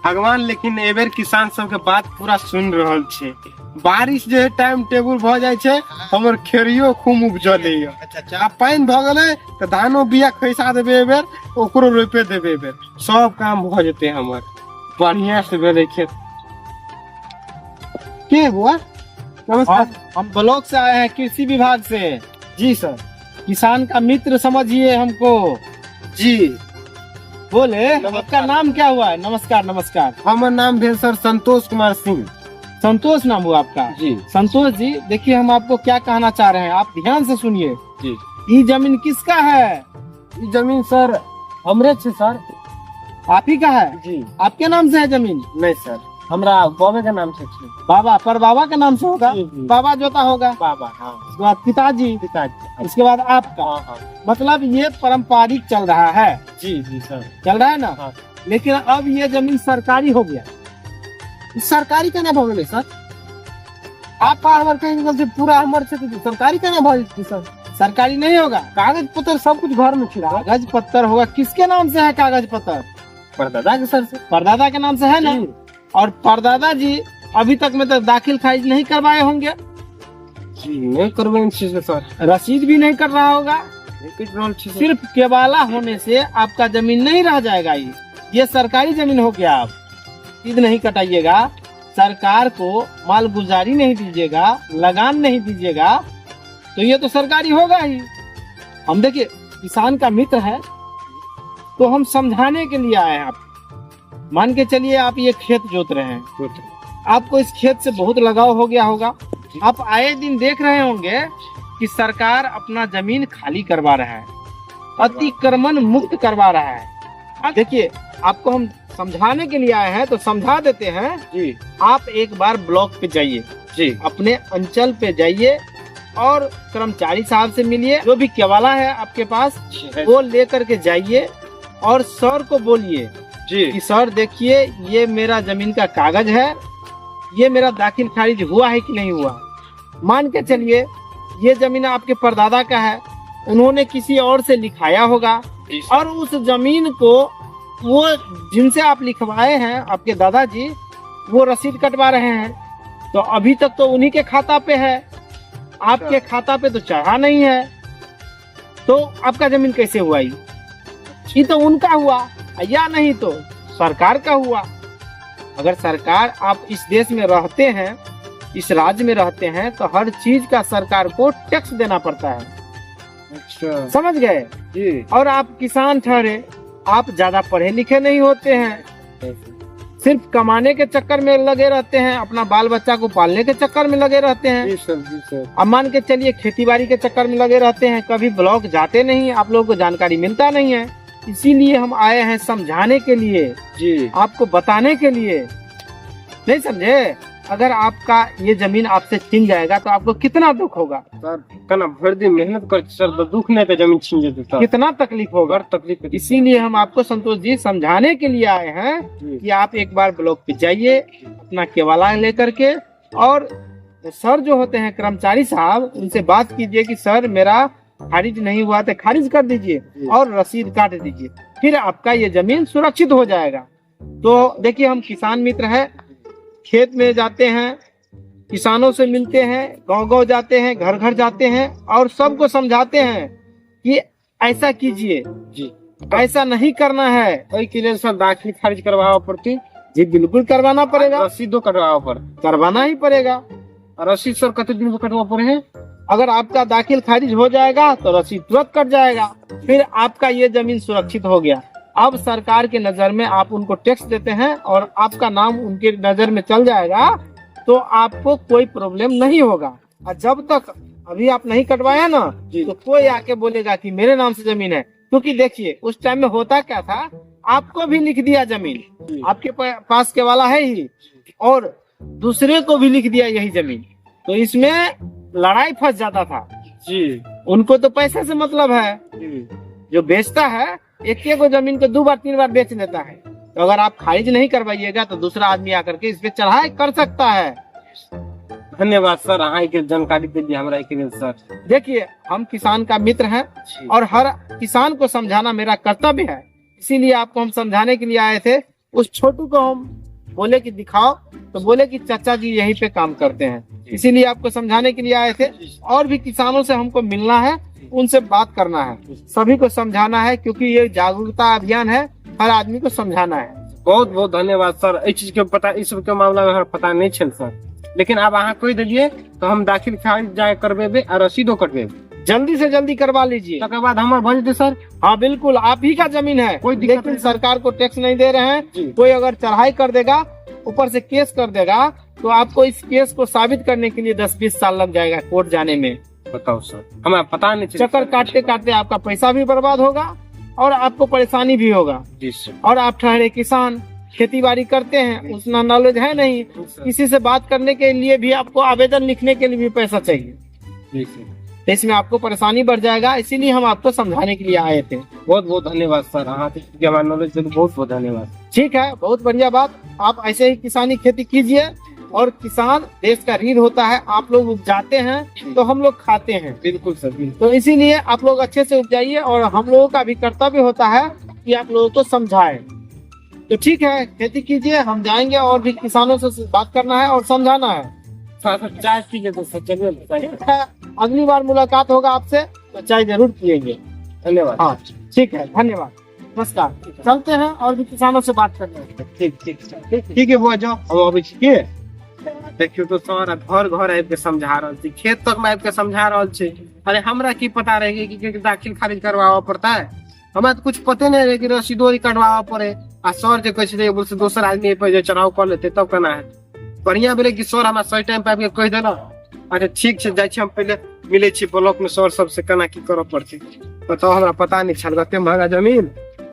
भगवान लेकिन एबेर किसान सब के बात पूरा सुन रहल छे। बारिश जो है टाइम टेबल भ जाय छे, हमर खेरियो खूब उपजले य। अच्छा आ पानी भ गेले त धानो बिया खैसा देबे एबेर, ओकरो रोपे देबे एबेर, सब काम भ जेते हमर बढ़िया से भेले खेत। के हुआ? नमस्कार। हम ब्लॉक से आए हैं, कृषि विभाग से। जी सर। किसान का मित्र समझिए हमको। जी बोले आपका नाम क्या हुआ है? नमस्कार नमस्कार। हमर नाम भेल सर संतोष कुमार सिंह। संतोष नाम हुआ आपका? जी। संतोष जी, देखिए हम आपको क्या कहना चाह रहे हैं, आप ध्यान से सुनिए। जी। ये जमीन किसका है? ये जमीन सर हमरे छे सर। आप ही का है? जी। आपके नाम से है जमीन? नहीं सर, हमरा बाबा के नाम से छे। बाबा, पर बाबा के नाम से होगा। जी, जी। बाबा जोता होगा। बाबा, हाँ। उसके बाद पिताजी, पिताजी। उसके बाद आपका। हाँ हाँ। मतलब ये पारंपरिक चल रहा है। जी जी सर। चल रहा है ना? हाँ। लेकिन अब ये जमीन सरकारी हो गया। सरकारी केना भ गेलै सर? आप हमर कहीं से पूरा हमर से सरकारी केना भ जेतै सर? सरकारी नहीं होगा, कागज पत्र सब कुछ घर में छे। कागज पत्तर होगा। किसके नाम से है कागज पत्तर? परदादा के सर से। परदादा के नाम से है ना? और परदादा जी अभी तक में तो दाखिल खारिज नहीं करवाए होंगे। जी नहीं करवाए छे सर। रसीद भी नहीं कर रहा होगा। सिर्फ केवाला होने से आपका जमीन नहीं रह जाएगा। ये सरकारी जमीन हो गया। आप रसीद नहीं कटाइएगा, सरकार को मालगुजारी नहीं दीजिएगा, लगान नहीं दीजिएगा, तो ये तो सरकारी होगा ही। हम देखिए किसान का मित्र है तो हम समझाने के लिए आए हैं। आप मान के चलिए आप ये खेत जोत रहे हैं, आपको इस खेत से बहुत लगाव हो गया होगा। आप आए दिन देख रहे होंगे कि सरकार अपना जमीन खाली करवा रहा है, अतिक्रमण मुक्त करवा रहा है। देखिए आपको हम समझाने के लिए आए हैं तो समझा देते हैं। जी। आप एक बार ब्लॉक पे जाइए, जी। अपने अंचल पे जाइए और कर्मचारी साहब से मिलिए। जो भी केवाला है आपके पास वो लेकर के जाइए और सर को बोलिए जी कि सर देखिए ये मेरा जमीन का कागज है, ये मेरा दाखिल खारिज हुआ है कि नहीं हुआ। मान के चलिए ये जमीन आपके परदादा का है, उन्होंने किसी और से लिखाया होगा और उस जमीन को वो जिनसे आप लिखवाए हैं आपके दादाजी, वो रसीद कटवा रहे हैं, तो अभी तक तो उन्हीं के खाता पे है, आपके खाता पे तो चढ़ा नहीं है, तो आपका जमीन कैसे हुआ? ये तो उनका हुआ या नहीं तो सरकार का हुआ। अगर सरकार, आप इस देश में रहते हैं, इस राज्य में रहते हैं, तो हर चीज का सरकार को टैक्स देना पड़ता है। अच्छा, समझ गए? जी। और आप किसान ठहरे, आप ज्यादा पढ़े लिखे नहीं होते हैं, सिर्फ कमाने के चक्कर में लगे रहते हैं, अपना बाल बच्चा को पालने के चक्कर में लगे रहते हैं। जी सर, जी सर। अब मान के चलिए खेती बाड़ी के चक्कर में लगे रहते हैं, कभी ब्लॉक जाते नहीं, आप लोगों को जानकारी मिलता नहीं है। इसीलिए हम आए हैं समझाने के लिए, जी। आपको बताने के लिए। नहीं समझे? अगर आपका ये जमीन आपसे छीन जाएगा तो आपको कितना दुख होगा सर कना भर दिन मेहनत कर सर, तो दुख नहीं पे जमीन छीन जेते सर। कितना तकलीफ होगा। तकलीफ। इसीलिए हम आपको संतोष जी समझाने के लिए आए हैं कि आप एक बार ब्लॉक पे जाइए अपना केवाला लेकर के, और सर जो होते हैं कर्मचारी साहब, उनसे बात कीजिए कि सर मेरा खारिज नहीं हुआ तो खारिज कर दीजिए और रसीद काट दीजिए, फिर आपका ये जमीन सुरक्षित हो जाएगा। तो देखिए हम किसान मित्र है, खेत में जाते हैं, किसानों से मिलते हैं, गांव-गांव जाते हैं, घर घर जाते हैं और सबको समझाते हैं कि ऐसा कीजिए, जी ऐसा नहीं करना है। ओई के लिए सर दाखिल खारिज करवावा पड़ती? जी बिल्कुल करवाना पड़ेगा, रसीदो कटवावा पड़? करवाना ही पड़ेगा। रसीद सर कितने दिन में कटवा पड़े हैं? अगर आपका दाखिल खारिज हो जाएगा तो रसीद तुरंत कट जाएगा, फिर आपका ये जमीन सुरक्षित हो गया। अब सरकार के नजर में आप उनको टैक्स देते हैं और आपका नाम उनके नजर में चल जाएगा तो आपको कोई प्रॉब्लम नहीं होगा। और जब तक अभी आप नहीं कटवाया ना, तो कोई आके बोलेगा कि मेरे नाम से जमीन है, क्योंकि देखिए उस टाइम में होता क्या था, आपको भी लिख दिया जमीन, आपके पास केवाला है ही, और दूसरे को भी लिख दिया यही जमीन, तो इसमें लड़ाई फंस जाता था। जी। उनको तो पैसे से मतलब है, जो बेचता है एक को जमीन को 2 बार 3 बार बेच लेता है। तो अगर आप खारिज नहीं करवाइएगा तो दूसरा आदमी आकर के इस पे चढ़ाई कर सकता है। धन्यवाद सर, अहाँ के जानकारी दे दिए हमरा के लिए सर। देखिए हम किसान का मित्र हैं और हर किसान को समझाना मेरा कर्तव्य है, इसीलिए आपको हम समझाने के लिए आए थे उस छोटू को हम बोले कि दिखाओ, तो बोले कि चाचा जी यहीं पे काम करते हैं, इसीलिए आपको समझाने के लिए आए थे। और भी किसानों से हमको मिलना है, उनसे बात करना है, सभी को समझाना है, क्योंकि ये जागरूकता अभियान है, हर आदमी को समझाना है। बहुत बहुत धन्यवाद सर। इस चीज के पता, इस के मामला में हमरा पता नहीं छल सर, लेकिन अब अहाँ कह दिलिए तो हम दाखिल खारिज जाए करबेबे और रसीदो कटबेबे। जल्दी से जल्दी करवा लीजिए। तकर बाद हमार भज दे सर। हाँ बिल्कुल, आप ही का जमीन है, कोई दिक्कत लेकिन नहीं। सरकार को टैक्स नहीं दे रहे जी। हैं। कोई अगर चढ़ाई कर देगा, ऊपर से केस कर देगा, तो आपको इस केस को साबित करने के लिए 10-20 साल लग जाएगा कोर्ट जाने में। बताओ सर, हमें पता नहीं चला। चक्कर काटते काटते आपका पैसा भी बर्बाद होगा और आपको परेशानी भी होगा। जी सर। और आप ठहरे किसान, खेती बाड़ी करते हैं, उतना नॉलेज है नहीं, किसी से बात करने के लिए भी आपको आवेदन लिखने के लिए भी पैसा चाहिए, जी सर। तो इसमें आपको परेशानी बढ़ जाएगा। इसीलिए हम आपको समझाने के लिए आए थे। बहुत बहुत धन्यवाद सर, हाँ हमारा नॉलेज के लिए बहुत बहुत धन्यवाद। ठीक है, बहुत बढ़िया बात। आप ऐसे ही किसानी खेती कीजिए, और किसान देश का रीढ़ होता है। आप लोग उपजाते हैं तो हम लोग खाते हैं, बिल्कुल सर, बिल्कुल। तो इसीलिए आप लोग अच्छे से उपजाइए, और हम लोगों का भी कर्तव्य होता है कि आप लोगों को समझाएं। तो ठीक है, खेती कीजिए, हम जाएंगे और भी किसानों से बात करना है और समझाना है। सर चाय पीजिए तो सर, चलिए बताइए। ठीक है, अगली बार मुलाकात होगा आपसे तो चाय जरूर पियेंगे। धन्यवाद। हाँ ठीक है, धन्यवाद, नमस्कार। चलते हैं और भी किसानों से बात करते हैं। ठीक ठीक ठीक है, बुआ जाओ, हम अबै छियै। देखियो तो सर घर घर आबि के समझा रहल छी, खेत तक में आबि के समझा रहल छी। अरे हमरा की पता रहे कि दाखिल खारिज करवावा पड़ता है, हमरा तो कुछ पते नहीं रहे कि रसीदो कटवावा पड़े। आ सर जो कहे बोल से दोसर आदमी पे जो चढ़ाव कर लेते तब केना है। बढ़िया भेले कि सर हमरा सही टाइम पे आबि के कह देला। अच्छा ठीक छै, जाइ छी हम पहले मिले छी ब्लॉक में सर सबसे केना की करऽ पड़तै। बताओ, हमरा पता नहीं छल, एते महंगा जमीन